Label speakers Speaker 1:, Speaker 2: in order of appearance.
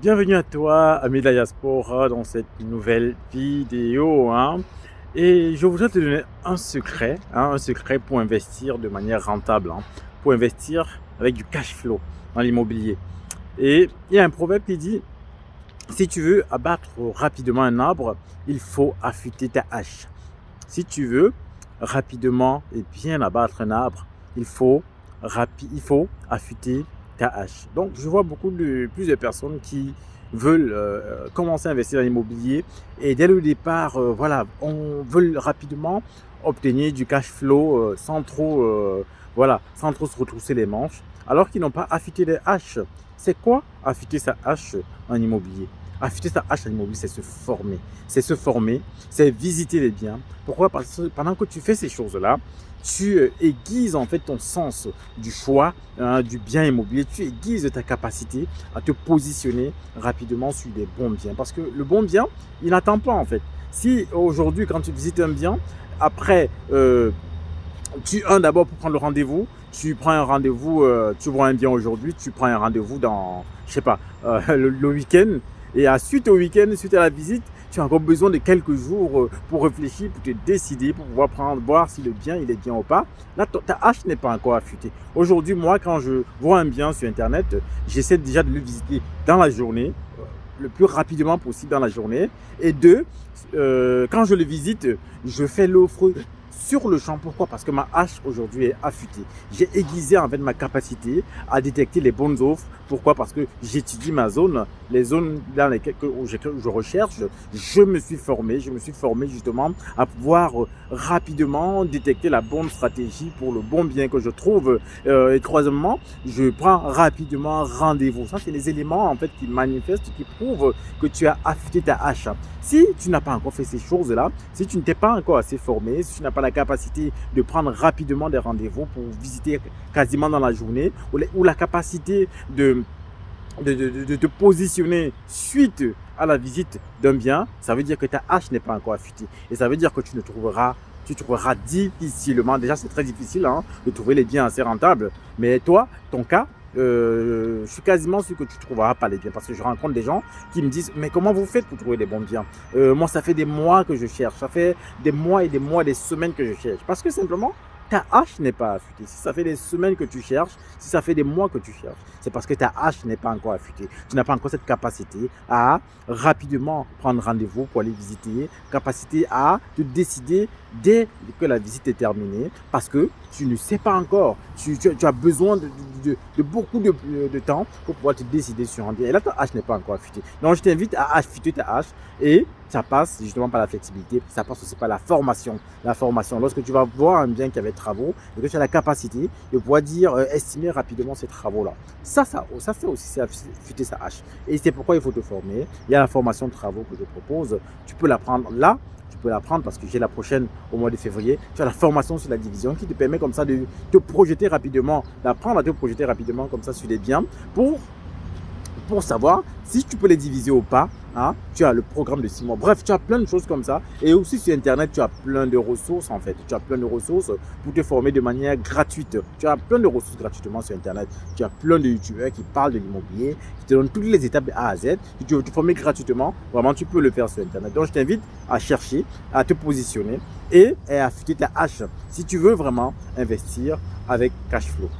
Speaker 1: Bienvenue à toi, ami de la diaspora, dans cette nouvelle vidéo. Et je voudrais te donner un secret pour investir de manière rentable, pour investir avec du cash flow dans l'immobilier. Et il y a un proverbe qui dit, si tu veux abattre rapidement un arbre, il faut affûter ta hache. Si tu veux rapidement et bien abattre un arbre, il faut affûter ta hache. Donc, je vois plus de personnes qui veulent commencer à investir dans l'immobilier et dès le départ, on veut rapidement obtenir du cash flow sans trop se retrousser les manches, alors qu'ils n'ont pas affûté les haches. C'est quoi affûter sa hache en immobilier? Affûter sa hache en immobilier, c'est se former. C'est se former, c'est visiter les biens. Pourquoi? Parce que pendant que tu fais ces choses-là, tu aiguises en fait ton sens du choix du bien immobilier. Tu aiguises ta capacité à te positionner rapidement sur des bons biens. Parce que le bon bien, il n'attend pas en fait. Si aujourd'hui, quand tu visites un bien, après, d'abord pour prendre le rendez-vous, tu prends un rendez-vous, tu vois un bien aujourd'hui, tu prends un rendez-vous dans, je sais pas, le week-end. Et suite au week-end, suite à la visite, tu as encore besoin de quelques jours pour réfléchir, pour te décider, pour pouvoir voir si le bien il est bien ou pas. Là, ta hache n'est pas encore affûtée. Aujourd'hui, moi, quand je vois un bien sur Internet, j'essaie déjà de le visiter dans la journée, le plus rapidement possible dans la journée. Et deux, quand je le visite, je fais l'offre sur le champ. Pourquoi? Parce que ma hache aujourd'hui est affûtée. J'ai aiguisé en fait ma capacité à détecter les bonnes offres. Pourquoi? Parce que j'étudie ma zone, les zones dans lesquelles je recherche. Je me suis formé justement à pouvoir rapidement détecter la bonne stratégie pour le bon bien que je trouve. Et troisièmement, je prends rapidement rendez-vous. Ça, c'est les éléments en fait qui manifestent, qui prouvent que tu as affûté ta hache. Si tu n'as pas encore fait ces choses-là, si tu ne t'es pas encore assez formé, si tu n'as pas la capacité de prendre rapidement des rendez-vous pour visiter quasiment dans la journée, ou la capacité de te positionner suite à la visite d'un bien, ça veut dire que ta hache n'est pas encore affûtée. Et ça veut dire que tu trouveras difficilement, déjà c'est très difficile de trouver les biens assez rentables, mais toi, ton cas, je suis quasiment sûr que tu ne trouveras pas les biens parce que je rencontre des gens qui me disent mais comment vous faites pour trouver les bons biens? Moi ça fait des mois que je cherche, ça fait des mois et des mois, des semaines que je cherche parce que simplement ta hache n'est pas affûtée. Si ça fait des semaines que tu cherches, si ça fait des mois que tu cherches, c'est parce que ta hache n'est pas encore affûtée. Tu n'as pas encore cette capacité à rapidement prendre rendez-vous pour aller visiter, capacité à te décider dès que la visite est terminée, parce que tu ne sais pas encore. Tu as besoin de beaucoup de temps pour pouvoir te décider sur un bien. Et là, ta hache n'est pas encore affûtée. Donc, je t'invite à affûter ta hache et ça passe justement par la flexibilité, ça passe aussi par la formation. La formation, lorsque tu vas voir un bien qui avait travaux et que tu as la capacité de pouvoir estimer rapidement ces travaux-là. Ça fait aussi, c'est affûter sa hache. Et c'est pourquoi il faut te former. Il y a la formation de travaux que je propose. Tu peux la prendre là. Tu peux la prendre parce que j'ai la prochaine au mois de février. Tu as la formation sur la division qui te permet comme ça de te projeter rapidement, d'apprendre à te projeter rapidement comme ça sur les biens pour savoir si tu peux les diviser ou pas. Tu as le programme de 6 mois. Bref, tu as plein de choses comme ça. Et aussi sur Internet, tu as plein de ressources en fait. Tu as plein de ressources pour te former de manière gratuite. Tu as plein de ressources gratuitement sur Internet. Tu as plein de youtubeurs qui parlent de l'immobilier, qui te donnent toutes les étapes de A à Z. Si tu veux te former gratuitement, vraiment, tu peux le faire sur Internet. Donc, je t'invite à chercher, à te positionner et à affûter ta hache si tu veux vraiment investir avec cash flow.